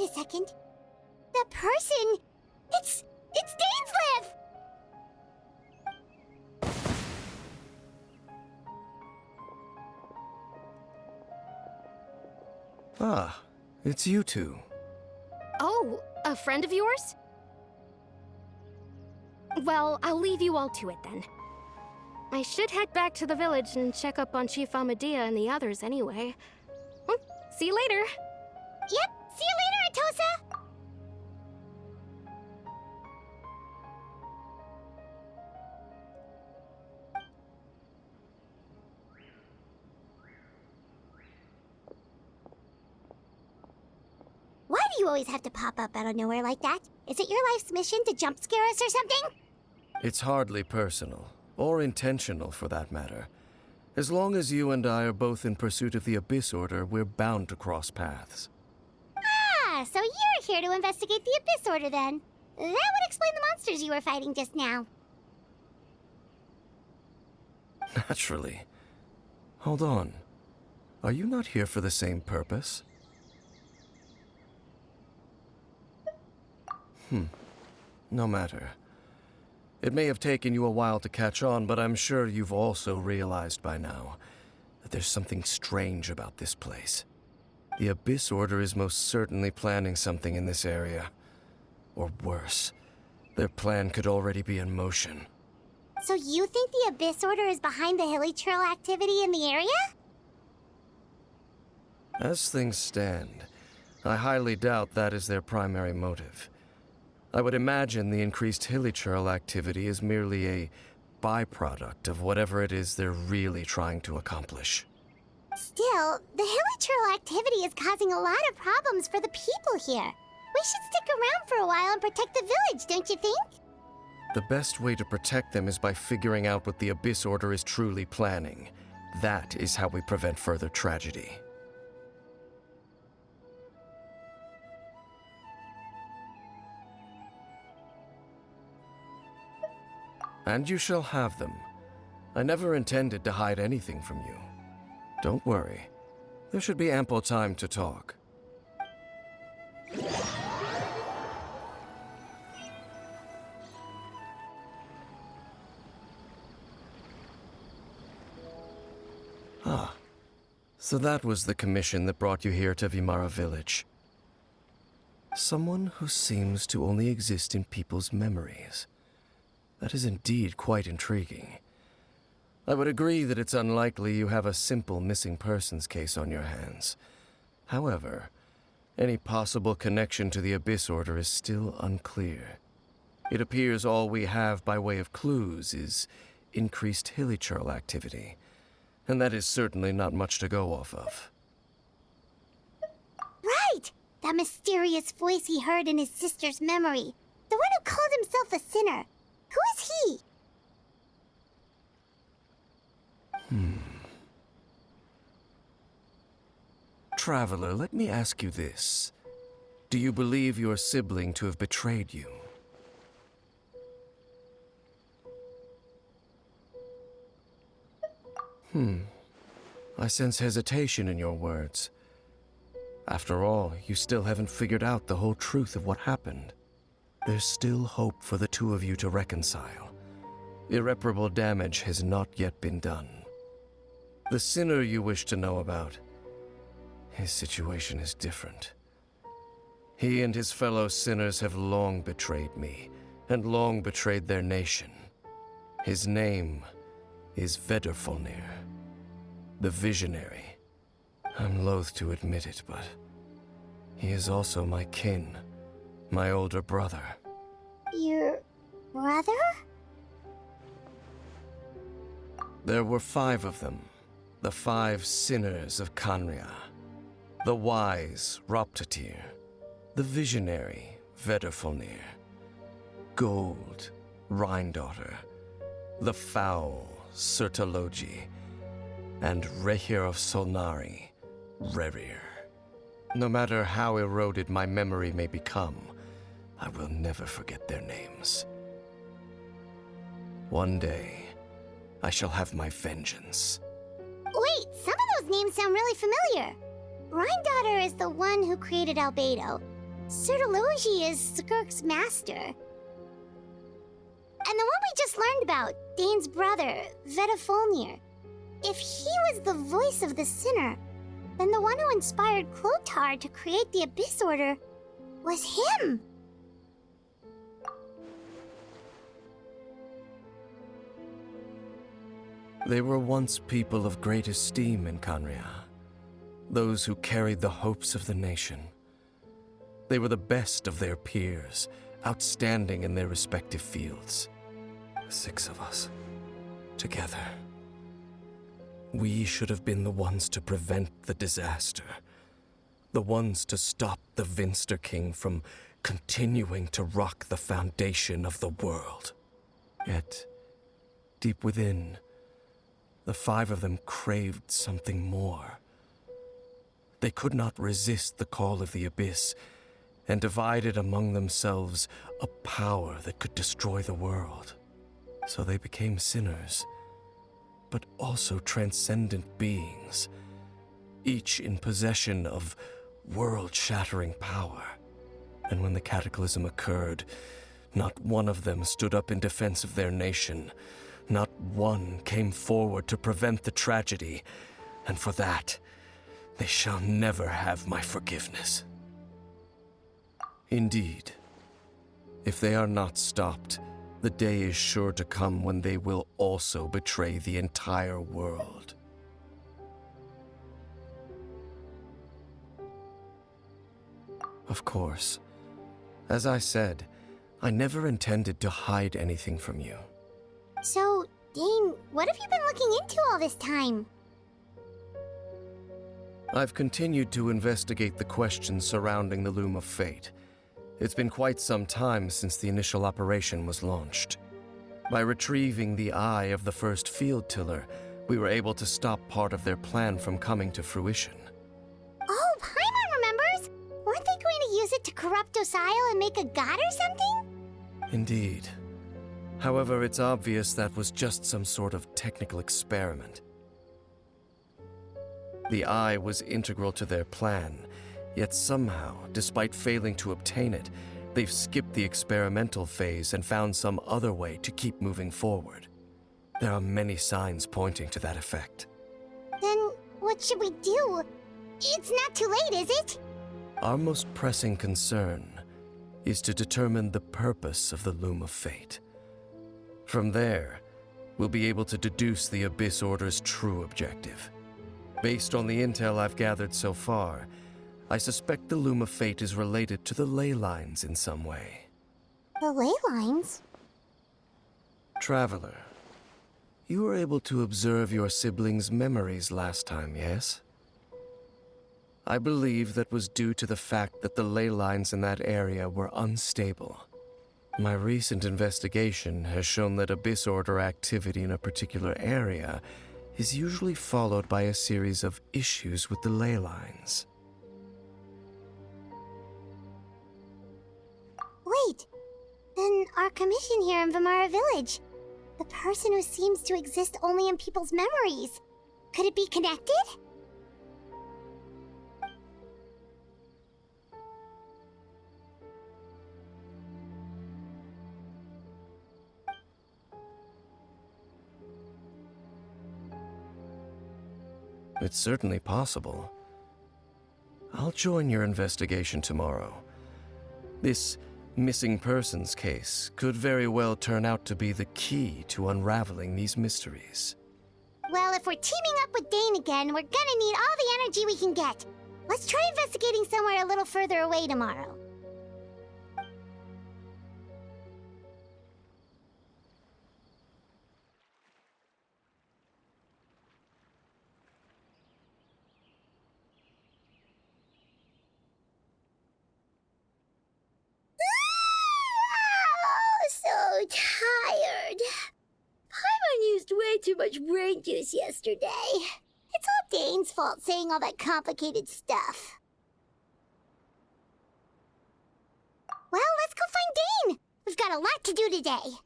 a second. The person... It's Dainslev! Ah, it's you two. Oh, a friend of yours? Well, I'll leave you all to it then. I should head back to the village and check up on Chief Amadea and the others anyway. Well, see you later. Yep, see you later, Atosa! Why do you always have to pop up out of nowhere like that? Is it your life's mission to jump scare us or something? It's hardly personal, or intentional for that matter. As long as you and I are both in pursuit of the Abyss Order, we're bound to cross paths. Ah, so you're here to investigate the Abyss Order then. That would explain the monsters you were fighting just now. Naturally. Hold on. Are you not here for the same purpose? No matter. It may have taken you a while to catch on, but I'm sure you've also realized by now that there's something strange about this place. The Abyss Order is most certainly planning something in this area. Or worse, their plan could already be in motion. So you think the Abyss Order is behind the hilly trail activity in the area? As things stand, I highly doubt that is their primary motive. I would imagine the increased hilly trail activity is merely a byproduct of whatever it is they're really trying to accomplish. Still, the hilly trail activity is causing a lot of problems for the people here. We should stick around for a while and protect the village, don't you think? The best way to protect them is by figuring out what the Abyss Order is truly planning. That is how we prevent further tragedy. And you shall have them. I never intended to hide anything from you. Don't worry. There should be ample time to talk. Ah. So that was the commission that brought you here to Vimara Village. Someone who seems to only exist in people's memories. That is indeed quite intriguing. I would agree that it's unlikely you have a simple missing persons case on your hands. However, any possible connection to the Abyss Order is still unclear. It appears all we have by way of clues is increased hilly trail activity, and that is certainly not much to go off of. Right! That mysterious voice he heard in his sister's memory. The one who called himself a sinner. Who is he? Traveler, let me ask you this. Do you believe your sibling to have betrayed you? I sense hesitation in your words. After all, you still haven't figured out the whole truth of what happened. There's still hope for the two of you to reconcile. Irreparable damage has not yet been done. The sinner you wish to know about, his situation is different. He and his fellow sinners have long betrayed me, and long betrayed their nation. His name is Vedrfolnir, the Visionary. I'm loath to admit it, but he is also my kin, my older brother. Your brother? There were 5 of them, the 5 sinners of Kanria. The wise Roptatir, the visionary Vedrfolnir, Gold Rhindaughter, the foul Sertologi, and Rehir of Solnari, Rerir. No matter how eroded my memory may become, I will never forget their names. One day, I shall have my vengeance. Wait, some of those names sound really familiar. Rhindaughter is the one who created Albedo. Sertology is Skirk's master. And the one we just learned about, Dane's brother, Vetafolnir. If he was the voice of the sinner, then the one who inspired Clothar to create the Abyss Order was him. They were once people of great esteem in Khaenri'ah, those who carried the hopes of the nation. They were the best of their peers, outstanding in their respective fields. The 6 of us, together. We should have been the ones to prevent the disaster. The ones to stop the Vinster King from continuing to rock the foundation of the world. Yet, deep within, the 5 of them craved something more. They could not resist the call of the Abyss, and divided among themselves a power that could destroy the world. So they became sinners, but also transcendent beings, each in possession of world-shattering power. And when the cataclysm occurred, not one of them stood up in defense of their nation. Not one came forward to prevent the tragedy, and for that, they shall never have my forgiveness. Indeed, if they are not stopped, the day is sure to come when they will also betray the entire world. Of course, as I said, I never intended to hide anything from you. So, Dane, what have you been looking into all this time? I've continued to investigate the questions surrounding the Loom of Fate. It's been quite some time since the initial operation was launched. By retrieving the eye of the first field tiller, we were able to stop part of their plan from coming to fruition. Oh, Paimon remembers! Weren't they going to use it to corrupt Osial and make a god or something? Indeed. However, it's obvious that was just some sort of technical experiment. The eye was integral to their plan, yet somehow, despite failing to obtain it, they've skipped the experimental phase and found some other way to keep moving forward. There are many signs pointing to that effect. Then what should we do? It's not too late, is it? Our most pressing concern is to determine the purpose of the Loom of Fate. From there, we'll be able to deduce the Abyss Order's true objective. Based on the intel I've gathered so far, I suspect the Loom of Fate is related to the ley lines in some way. The ley lines? Traveler, you were able to observe your siblings' memories last time, yes? I believe that was due to the fact that the ley lines in that area were unstable. My recent investigation has shown that Abyss Order activity in a particular area is usually followed by a series of issues with the ley lines. Wait, then our commission here in Vimara Village, the person who seems to exist only in people's memories, could it be connected? It's certainly possible. I'll join your investigation tomorrow. This missing persons case could very well turn out to be the key to unraveling these mysteries. Well, if we're teaming up with Dane again, we're gonna need all the energy we can get. Let's try investigating somewhere a little further away tomorrow. So tired. Paimon used way too much brain juice yesterday. It's all Dane's fault saying all that complicated stuff. Well, let's go find Dane. We've got a lot to do today.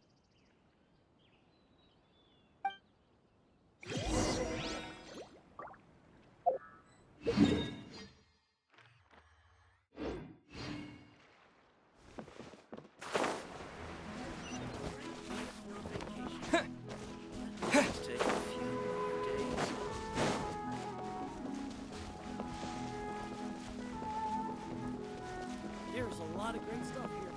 lot of great stuff here.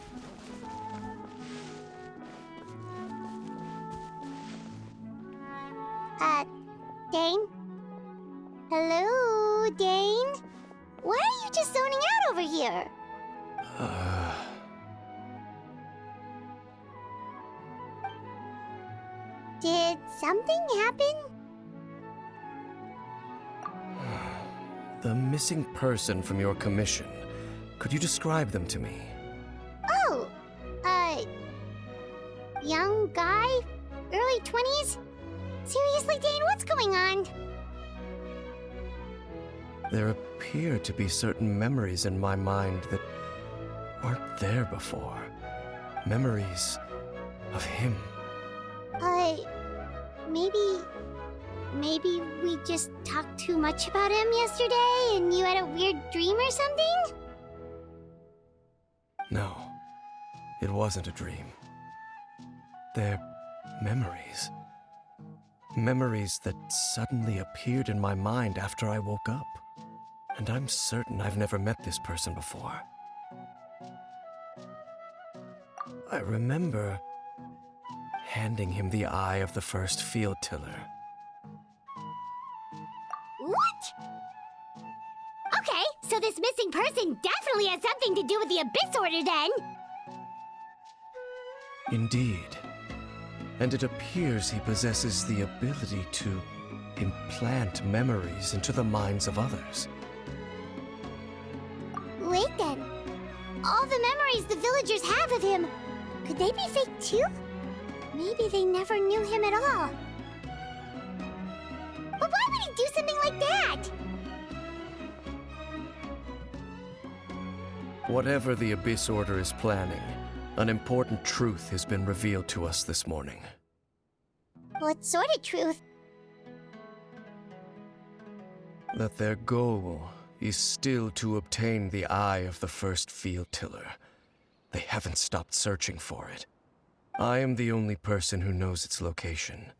Dane? Hello, Dane? Why are you just zoning out over here? Did something happen? The missing person from your commission. Could you describe them to me? Oh, young guy? Early 20s? Seriously, Dane, what's going on? There appear to be certain memories in my mind that weren't there before. Memories of him. Maybe we just talked too much about him yesterday and you had a weird dream or something? No, it wasn't a dream. They're memories. Memories that suddenly appeared in my mind after I woke up. And I'm certain I've never met this person before. I remember handing him the eye of the first field tiller. What? Okay, so this missing person definitely has something to do with the Abyss Order then! Indeed. And it appears he possesses the ability to implant memories into the minds of others. Wait then. All the memories the villagers have of him, could they be fake too? Maybe they never knew him at all. But why would he do something like that? Whatever the Abyss Order is planning, an important truth has been revealed to us this morning. What sort of truth? That their goal is still to obtain the eye of the first field tiller. They haven't stopped searching for it. I am the only person who knows its location.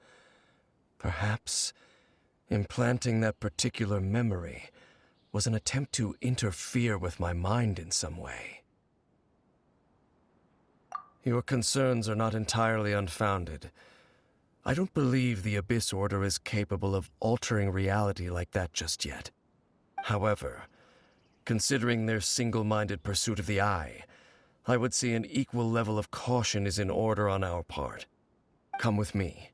Perhaps implanting that particular memory was an attempt to interfere with my mind in some way. Your concerns are not entirely unfounded. I don't believe the Abyss Order is capable of altering reality like that just yet. However, considering their single-minded pursuit of the eye, I would say an equal level of caution is in order on our part. Come with me.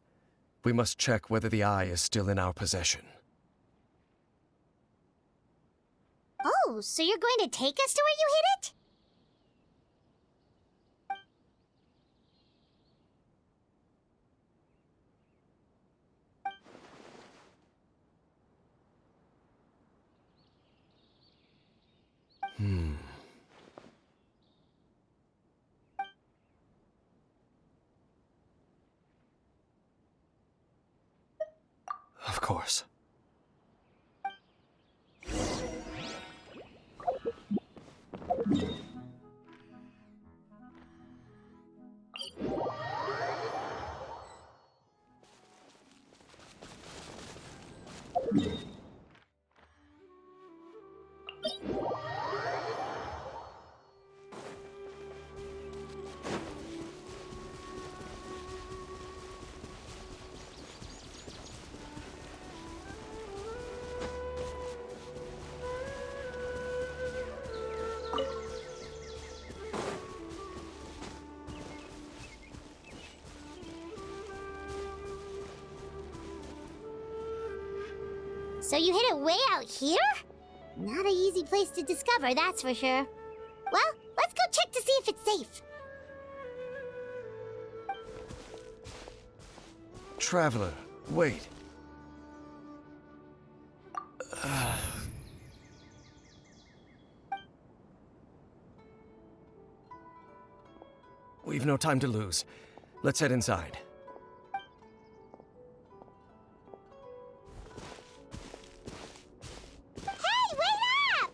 We must check whether the eye is still in our possession. Oh, so you're going to take us to where you hid it? Of course. So you hid it way out here? Not an easy place to discover, that's for sure. Well, let's go check to see if it's safe. Traveler, wait. We've no time to lose. Let's head inside. Hey, wait up!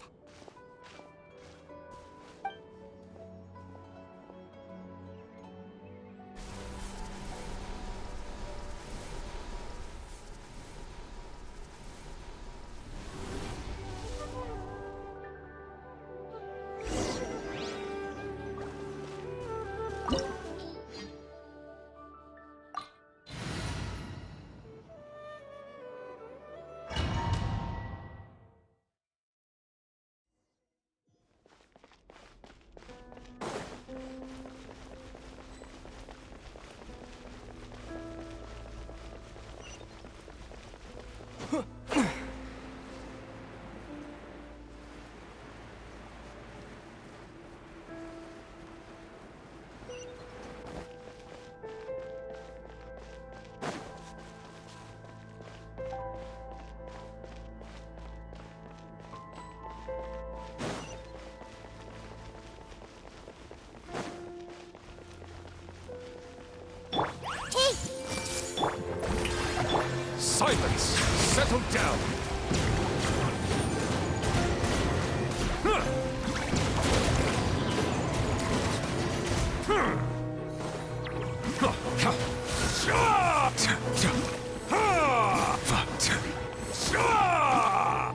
Settle down!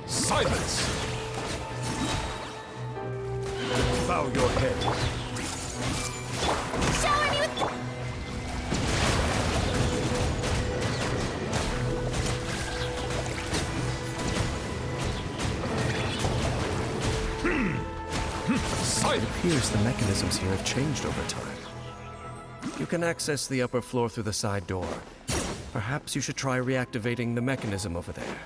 Silence! Bow your head. Shower me with... It appears the mechanisms here have changed over time. You can access the upper floor through the side door. Perhaps you should try reactivating the mechanism over there.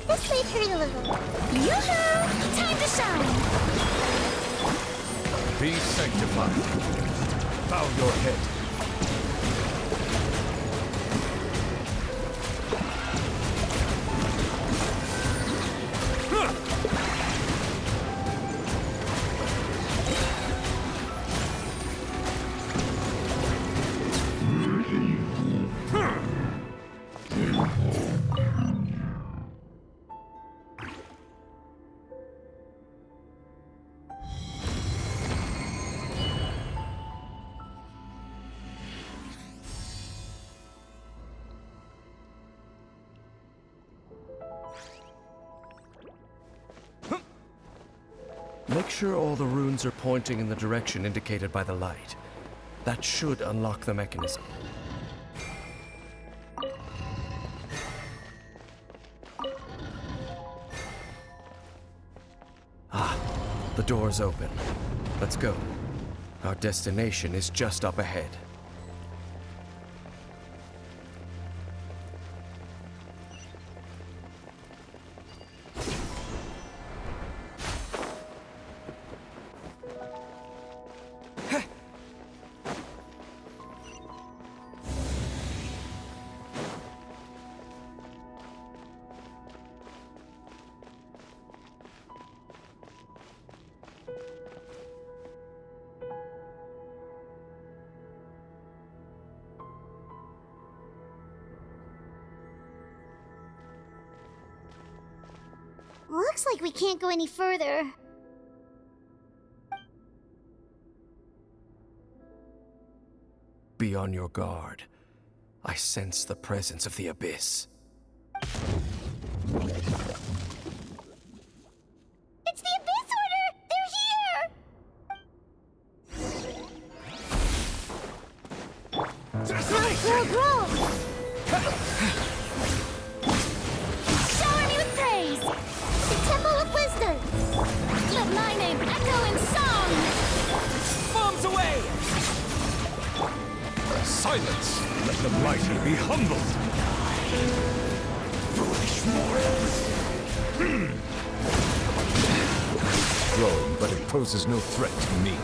This may hurt a little. Yoo-hoo! Time to shine! Be sanctified. Bow your head. Make sure all the runes are pointing in the direction indicated by the light. That should unlock the mechanism. Ah, the door's open. Let's go. Our destination is just up ahead. Looks like we can't go any further. Be on your guard. I sense the presence of the abyss. It's the Abyss Order! They're here! Grow, grow, grow! Shower me with praise! The Temple of Wisdom! Let my name echo in song! Bombs away! Silence! Let the mighty be humbled! Foolish mortals! Growing, but it poses no threat to me.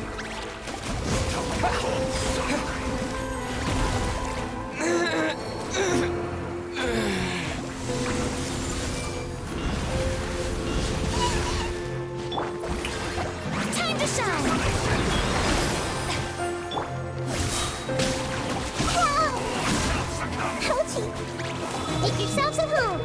Time to shine! Ouchie! Make yourselves at home!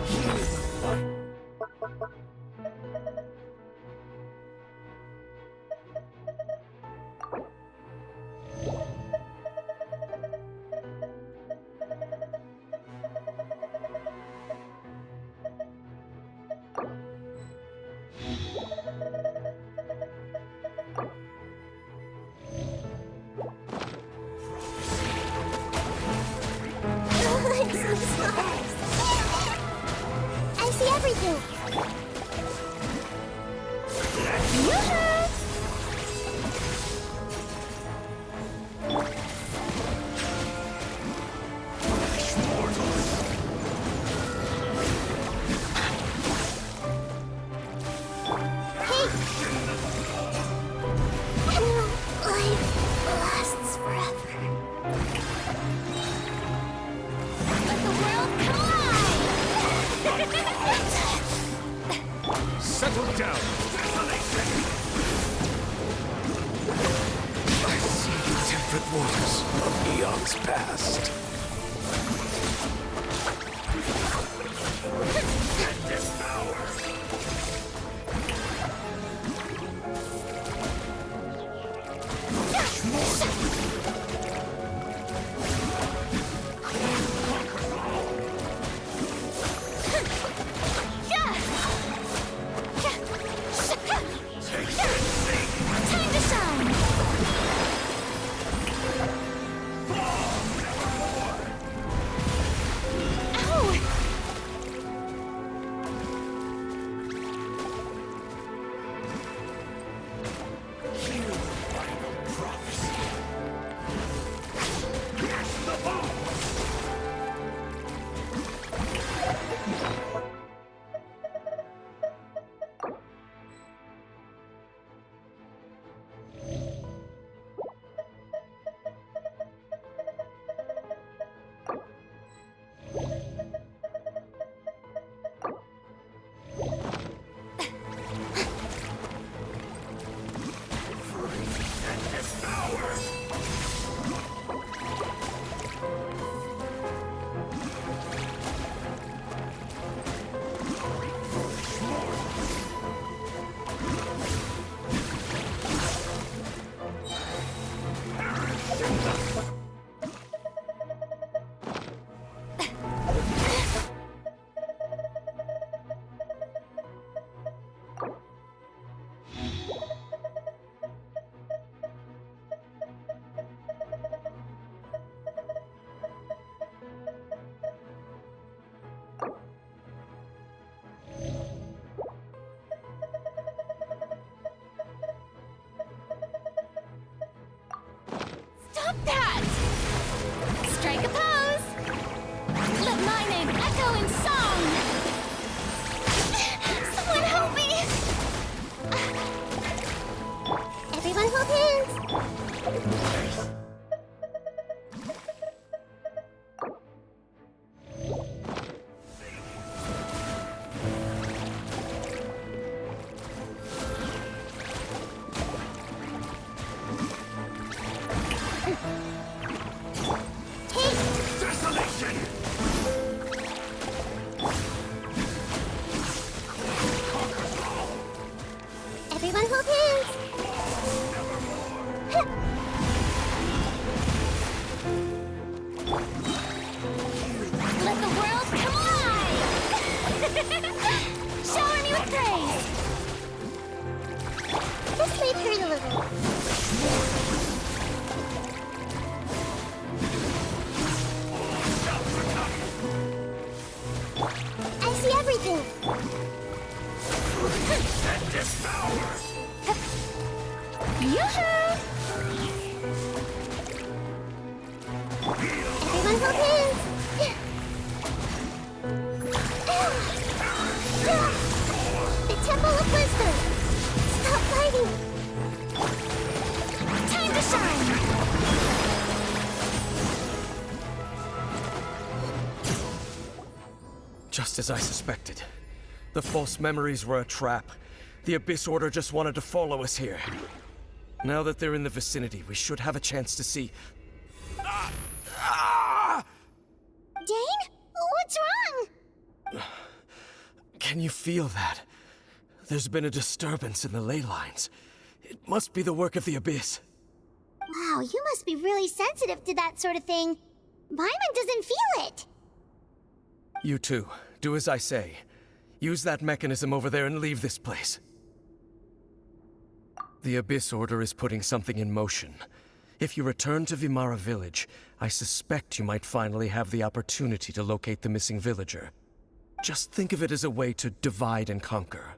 I'm so sorry. everything! Yoo-hoo! Hey! Life lasts forever. Let the world collide! Settle down. I see the temperate waters of eons past. And devour. Time to shine! Ow! Stop that! Strike a pose! Let my name echo in song! Someone help me! Everyone hold hands! Desolation! Everyone hold hands! Let the world collide! Shower me with praise! This might hurt a little. I see everything! And devour! Yoo-hoo! Everyone hold hands! The Temple of Wisdom! Stop fighting! Time to shine! Just as I suspected. The false memories were a trap. The Abyss Order just wanted to follow us here. Now that they're in the vicinity, we should have a chance to see... Dane? What's wrong? Can you feel that? There's been a disturbance in the ley lines. It must be the work of the Abyss. Wow, you must be really sensitive to that sort of thing. Paimon doesn't feel it. You too. Do as I say. Use that mechanism over there and leave this place. The Abyss Order is putting something in motion. If you return to Vimara Village, I suspect you might finally have the opportunity to locate the missing villager. Just think of it as a way to divide and conquer.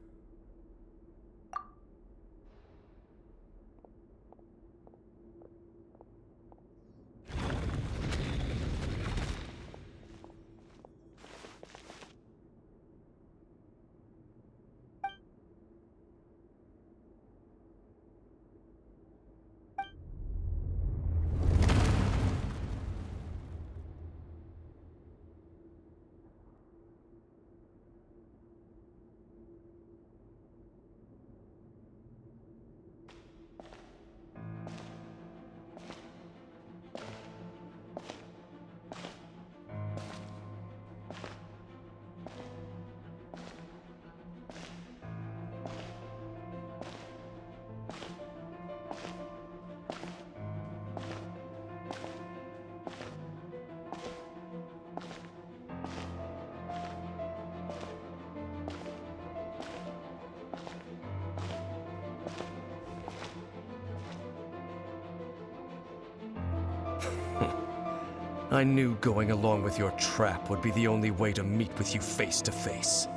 I knew going along with your trap would be the only way to meet with you face to face.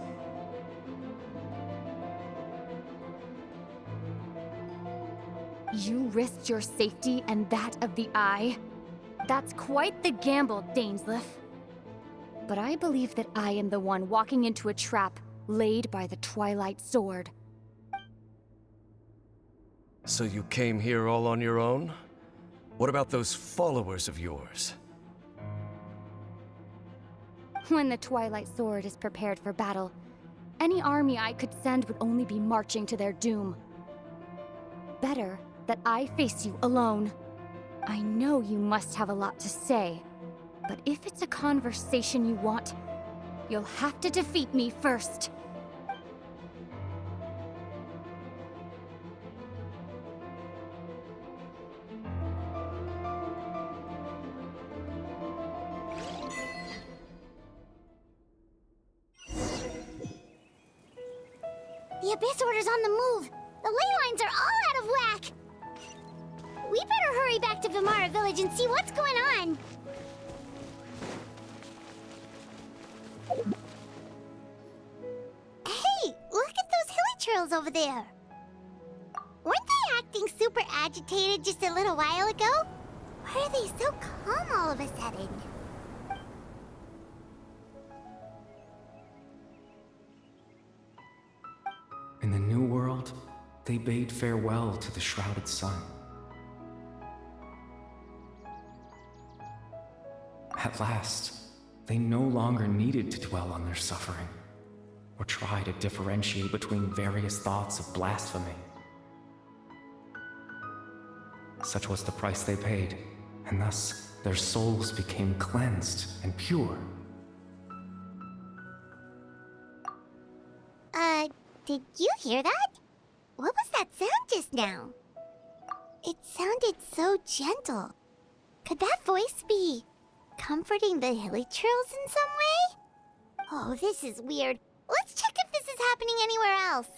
You risked your safety and that of the Eye? That's quite the gamble, Dainsleif. But I believe that I am the one walking into a trap laid by the Twilight Sword. So you came here all on your own? What about those followers of yours? When the Twilight Sword is prepared for battle, any army I could send would only be marching to their doom. Better that I face you alone. I know you must have a lot to say, but if it's a conversation you want, you'll have to defeat me first. The Abyss Order's on the move. The ley lines are all out of whack. We better hurry back to Vimara Village and see what's going on. Hey, look at those hilly trails over there. Weren't they acting super agitated just a little while ago? Why are they so calm all of a sudden? In the New World, they bade farewell to the shrouded sun. At last, they no longer needed to dwell on their suffering, or try to differentiate between various thoughts of blasphemy. Such was the price they paid, and thus their souls became cleansed and pure. Did you hear that? What was that sound just now? It sounded so gentle. Could that voice be comforting the hilly trails in some way? Oh, this is weird. Let's check if this is happening anywhere else.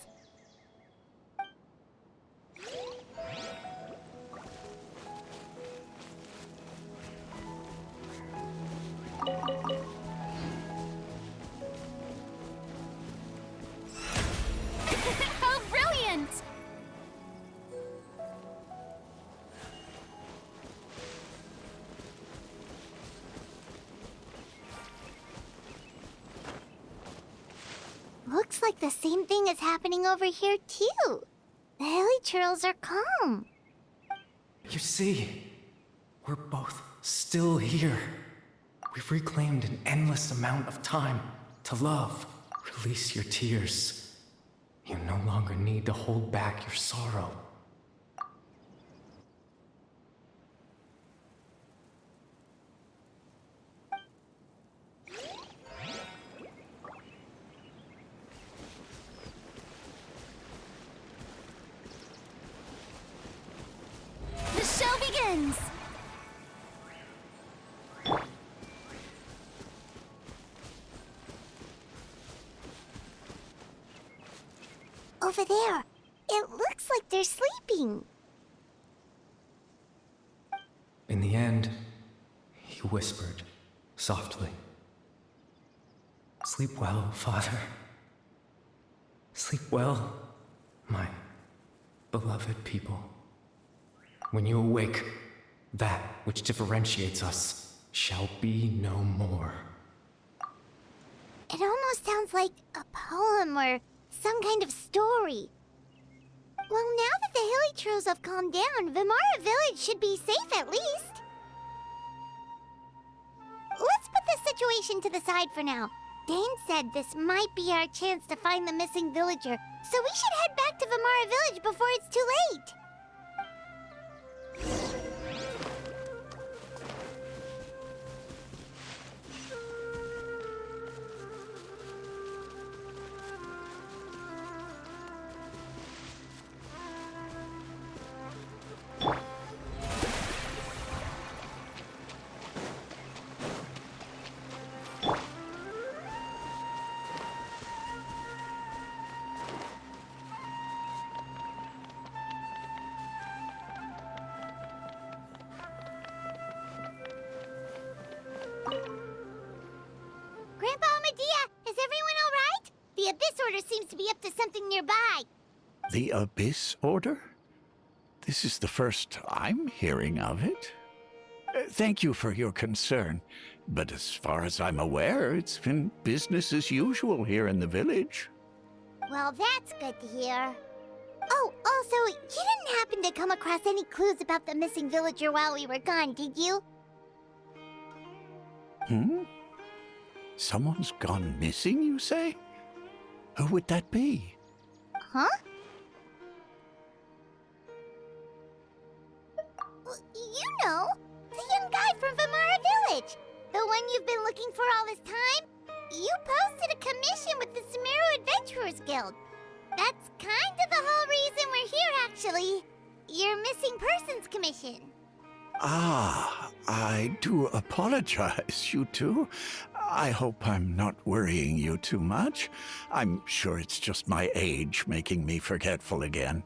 How brilliant! Looks like the same thing is happening over here, too. The hilly trails are calm. You see, we're both still here. We've reclaimed an endless amount of time to love. Release your tears. You no longer need to hold back your sorrow. The show begins! Over there. It looks like they're sleeping. In the end, he whispered, softly. Sleep well, Father. Sleep well, my beloved people. When you awake, that which differentiates us shall be no more. It almost sounds like a poem or some kind of story. Well, now that the Hilly have calmed down, Vimara Village should be safe at least. Let's put this situation to the side for now. Dane said this might be our chance to find the missing villager, so we should head back to Vimara Village before it's too late. Grandpa Amadea, is everyone all right? The Abyss Order seems to be up to something nearby. The Abyss Order? This is the first I'm hearing of it. Thank you for your concern, but as far as I'm aware, it's been business as usual here in the village. Well, that's good to hear. Oh, also, you didn't happen to come across any clues about the missing villager while we were gone, did you? Someone's gone missing, you say? Who would that be? Huh? Well, you know, the young guy from Vimara Village. The one you've been looking for all this time. You posted a commission with the Sumeru Adventurers Guild. That's kind of the whole reason we're here, actually. Your missing persons commission. Ah, I do apologize, you two. I hope I'm not worrying you too much. I'm sure it's just my age making me forgetful again.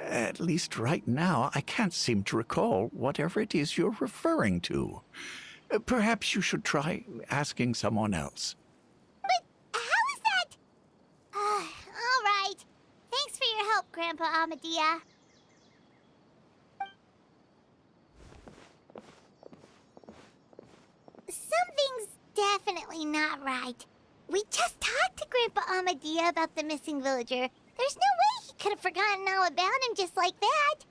At least right now, I can't seem to recall whatever it is you're referring to. Perhaps you should try asking someone else. But how is that? All right. Thanks for your help, Grandpa Amadea. Something's definitely not right. We just talked to Grandpa Amadea about the missing villager. There's no way he could have forgotten all about him just like that.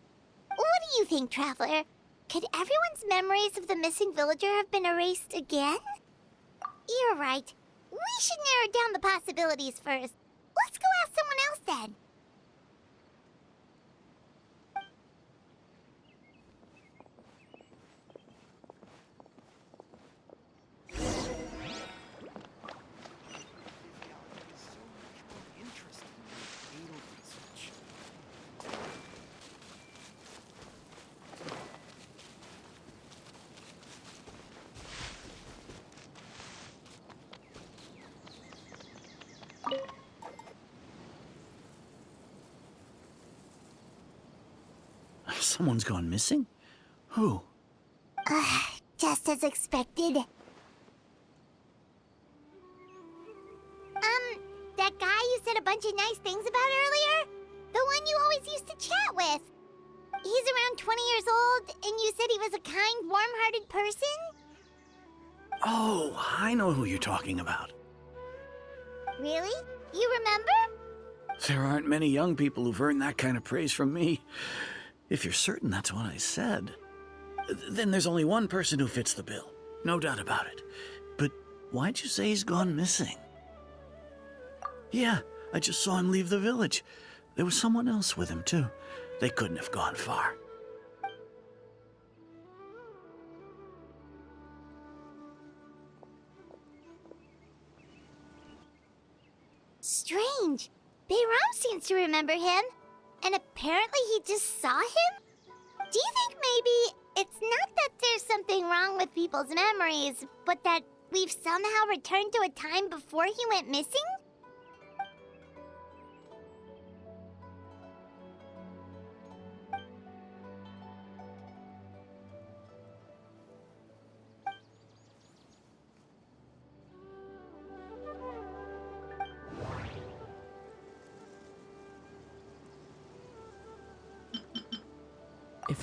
What do you think, Traveler? Could everyone's memories of the missing villager have been erased again? You're right. We should narrow down the possibilities first. Let's go ask someone else then. Someone's gone missing? Who? Just as expected. That guy you said a bunch of nice things about earlier? The one you always used to chat with. He's around 20 years old, and you said he was a kind, warm-hearted person? Oh, I know who you're talking about. Really? You remember? There aren't many young people who've earned that kind of praise from me. If you're certain that's what I said, then there's only one person who fits the bill. No doubt about it. But why'd you say he's gone missing? Yeah, I just saw him leave the village. There was someone else with him, too. They couldn't have gone far. Strange. Bayram seems to remember him. And apparently he just saw him? Do you think maybe it's not that there's something wrong with people's memories, but that we've somehow returned to a time before he went missing?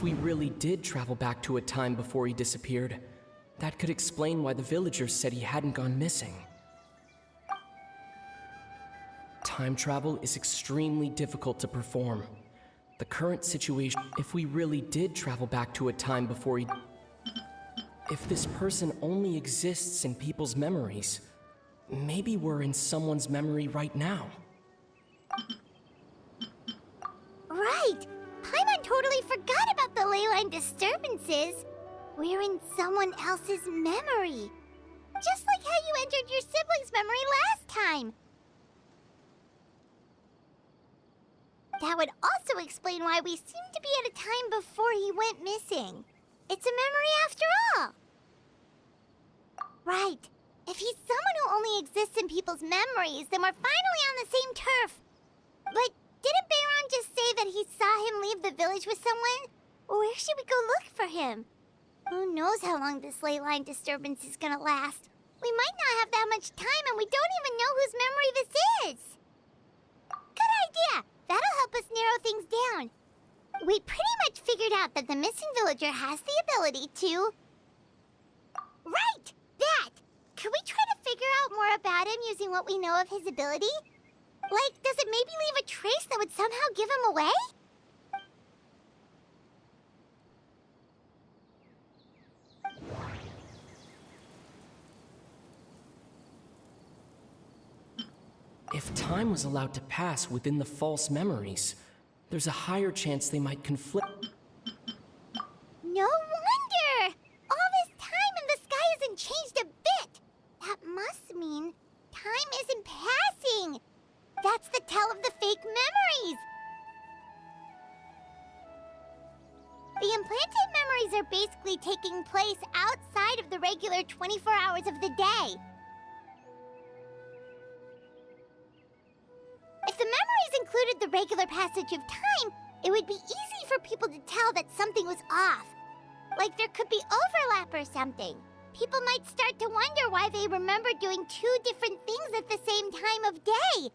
If we really did travel back to a time before he disappeared, that could explain why the villagers said he hadn't gone missing. Time travel is extremely difficult to perform. The current situation, if we really did travel back to a time before he... If this person only exists in people's memories, maybe we're in someone's memory right now. Right! Paimon totally forgot about the ley line disturbances. We're in someone else's memory. Just like how you entered your sibling's memory last time. That would also explain why we seem to be at a time before he went missing. It's a memory after all. Right. If he's someone who only exists in people's memories, then we're finally on the same turf. But didn't Bayron just say that he saw him leave the village with someone? Where should we go look for him? Who knows how long this ley line disturbance is gonna last? We might not have that much time, and we don't even know whose memory this is. Good idea! That'll help us narrow things down. We pretty much figured out that the missing villager has the ability to... Right! That! Could we try to figure out more about him using what we know of his ability? Like, does it maybe leave a trace that would somehow give him away? If time was allowed to pass within the false memories, there's a higher chance they might conflict. No wonder! All this time and the sky hasn't changed a bit! That must mean time isn't passing! That's the tell of the fake memories! The implanted memories are basically taking place outside of the regular 24 hours of the day. If the memories included the regular passage of time, it would be easy for people to tell that something was off. Like there could be overlap or something. People might start to wonder why they remember doing two different things at the same time of day.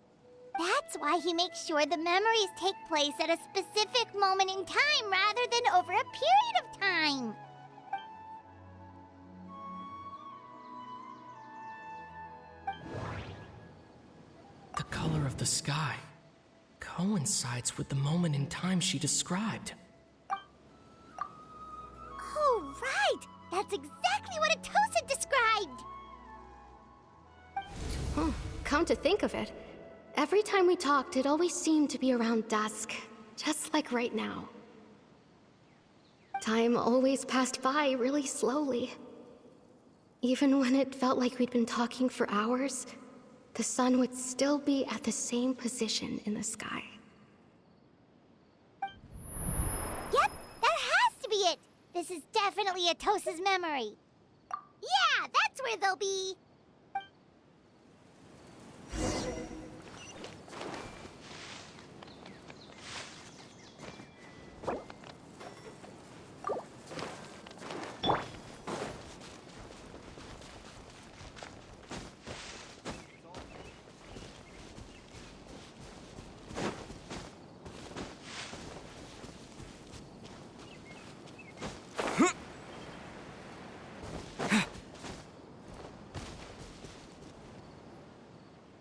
That's why he makes sure the memories take place at a specific moment in time rather than over a period of time. The color of the sky coincides with the moment in time she described. Oh, right! That's exactly what Atosa described! Come to think of it, every time we talked, it always seemed to be around dusk, just like right now. Time always passed by really slowly. Even when it felt like we'd been talking for hours, the sun would still be at the same position in the sky. Yep, that has to be it! This is definitely Atosa's memory. Yeah, that's where they'll be!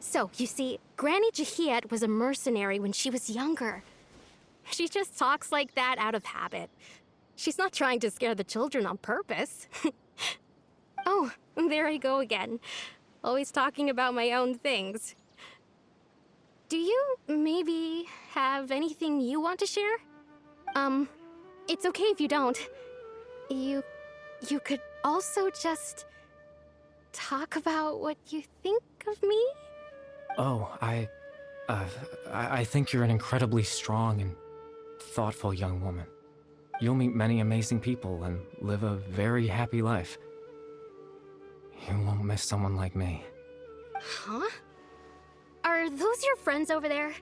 So, you see, Granny Jahiet was a mercenary when she was younger. She just talks like that out of habit. She's not trying to scare the children on purpose. Oh, there I go again. Always talking about my own things. Do you maybe have anything you want to share? It's okay if you don't. You could also just talk about what you think of me? Oh, I think you're an incredibly strong and thoughtful young woman. You'll meet many amazing people and live a very happy life. You won't miss someone like me. Huh? Are those your friends over there?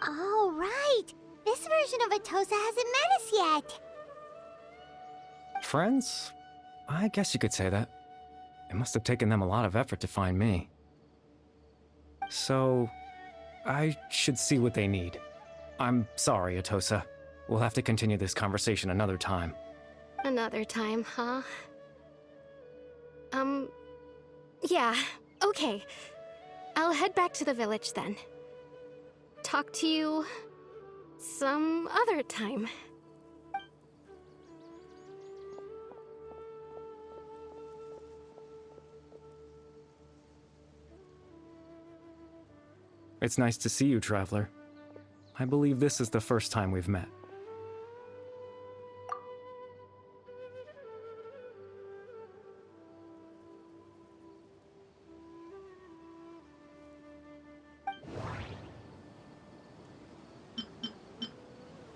Oh, right! This version of Atosa hasn't met us yet! Friends? I guess you could say that. It must have taken them a lot of effort to find me. So, I should see what they need. I'm sorry, Atosa. We'll have to continue this conversation another time. Another time, huh? Yeah, okay. I'll head back to the village then. Talk to you some other time. It's nice to see you, Traveler. I believe this is the first time we've met.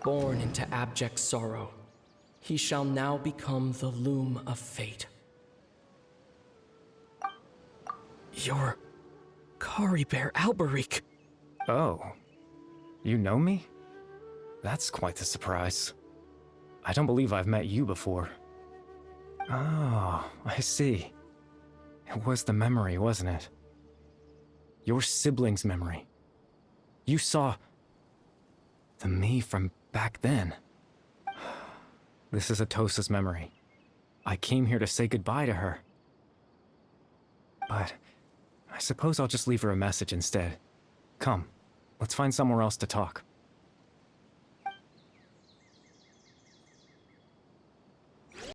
Born into abject sorrow, he shall now become the loom of fate. You're Kari Bear Alberich. Oh. You know me? That's quite the surprise. I don't believe I've met you before. Oh, I see. It was the memory, wasn't it? Your sibling's memory. You saw the me from back then. This is Atosa's memory. I came here to say goodbye to her. But I suppose I'll just leave her a message instead. Come, let's find somewhere else to talk.